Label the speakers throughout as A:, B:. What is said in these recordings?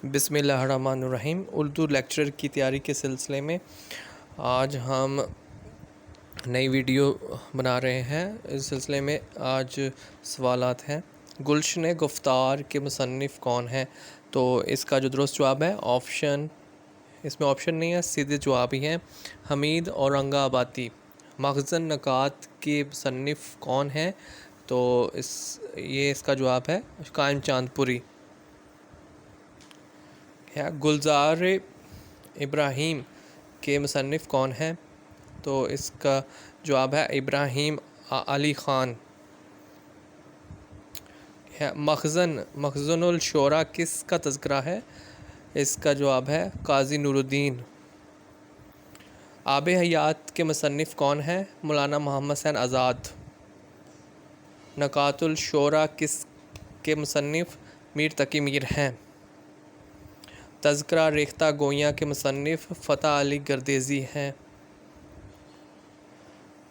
A: بسم اللہ الرحمن الرحیم۔ اردو لیکچر کی تیاری کے سلسلے میں آج ہم نئی ویڈیو بنا رہے ہیں۔ اس سلسلے میں آج سوالات ہیں۔ گلشن گفتار کے مصنف کون ہیں؟ تو اس کا جو درست جواب ہے اس میں آپشن نہیں ہے، سیدھے جواب ہی ہیں، حمید اورنگ آبادی۔ مخزن نکات کے مصنف کون ہیں؟ تو اس کا جواب ہے قائم چاند پوری۔ گلزار ابراہیم کے مصنف کون ہیں؟ تو اس کا جواب ہے ابراہیم علی خان۔ مخزن الشعراء کس کا تذکرہ ہے؟ اس کا جواب ہے قاضی نور الدین۔ آب حیات کے مصنف کون ہیں؟ مولانا محمد حسین آزاد۔ نکات الشعراء کس کے مصنف؟ میر تقی میر ہیں۔ تذکرہ ریختہ گویاں کے مصنف فتح علی گردیزی ہیں۔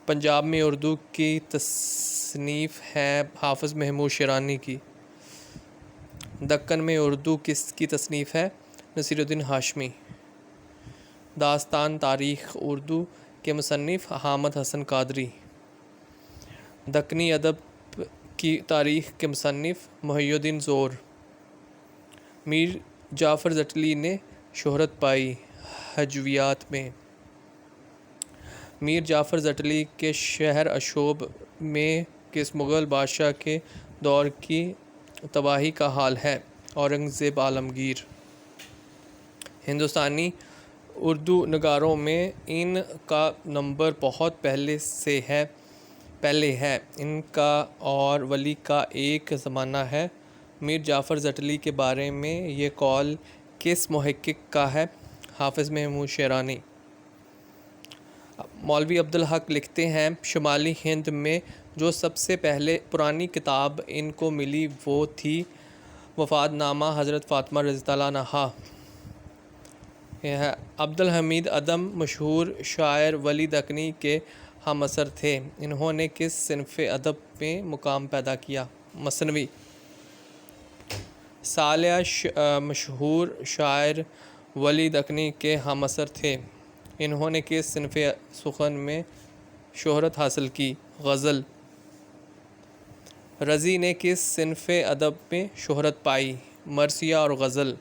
A: پنجاب میں اردو کی تصنیف ہے حافظ محمود شیرانی کی۔ دکن میں اردو کس کی تصنیف ہے؟ نصیر الدین ہاشمی۔ داستان تاریخ اردو کے مصنف حامد حسن قادری۔ دکنی ادب کی تاریخ کے مصنف محی الدین زور۔ میر جعفر زٹلی نے شہرت پائی ہجویات میں۔ میر جعفر زٹلی کے شہر اشوب میں کس مغل بادشاہ کے دور کی تباہی کا حال ہے؟ اورنگزیب عالمگیر۔ ہندوستانی اردو نگاروں میں ان کا نمبر بہت پہلے ہے۔ ان کا اور ولی کا ایک زمانہ ہے۔ میر جعفر زٹلی کے بارے میں یہ قول کس محقق کا ہے؟ حافظ محمود شیرانی۔ مولوی عبدالحق لکھتے ہیں شمالی ہند میں جو سب سے پہلے پرانی کتاب ان کو ملی وہ تھی وفات نامہ حضرت فاطمہ رضی اللہ عنہا۔ عبدالحمید عدم مشہور شاعر ولی دکنی کے ہم عصر تھے۔ انہوں نے کس صنف ادب میں مقام پیدا کیا؟ مثنوی۔ صالح مشہور شاعر ولی دکنی کے ہم عصر تھے۔ انہوں نے کس صنف سخن میں شہرت حاصل کی؟ غزل۔ رضی نے کس صنف ادب میں شہرت پائی؟ مرثیہ اور غزل۔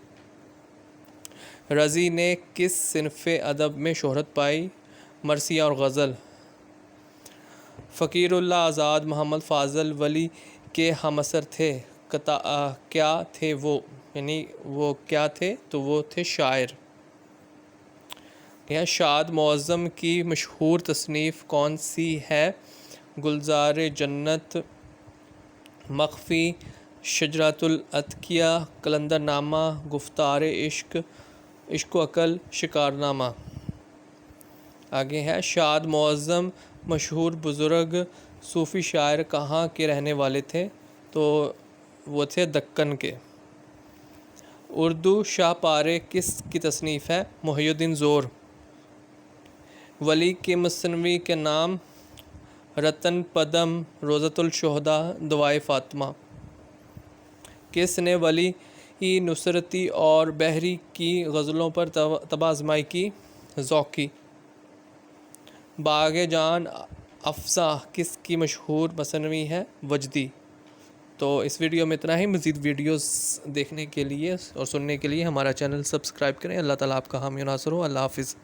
A: رضی نے کس صنف ادب میں شہرت پائی؟ مرثیہ اور غزل۔ فقیر اللہ آزاد محمد فاضل ولی کے ہم عصر تھے۔ کیا تھے وہ؟ وہ کیا تھے؟ تو وہ تھے شاعر۔ شاد معظم کی مشہور تصنیف کون سی ہے؟ گلزار جنت، مخفی، شجرۃ الاتقیاء، کلندر نامہ، گفتار عشق، عشق و عقل، شکار نامہ۔ آگے ہے شاد معظم مشہور بزرگ صوفی شاعر کہاں کے رہنے والے تھے؟ تو وہ تھے دکن کے۔ اردو شاہ پارے کس کی تصنیف ہے؟ محی الدین زور۔ ولی کے مثنوی کے نام؟ رتن پدم، روضۃ الشہداء، دعائے فاطمہ۔ کس نے ولی نصرتی اور بحری کی غزلوں پر طبع آزمائی کی؟ ذوقی۔ باغ جان افزا کس کی مشہور مثنوی ہے؟ وجدی۔ تو اس ویڈیو میں اتنا ہی۔ مزید ویڈیوز دیکھنے کے لیے اور سننے کے لیے ہمارا چینل سبسکرائب کریں۔ اللہ تعالیٰ آپ کا حامی و ناصر ہو۔ اللہ حافظ۔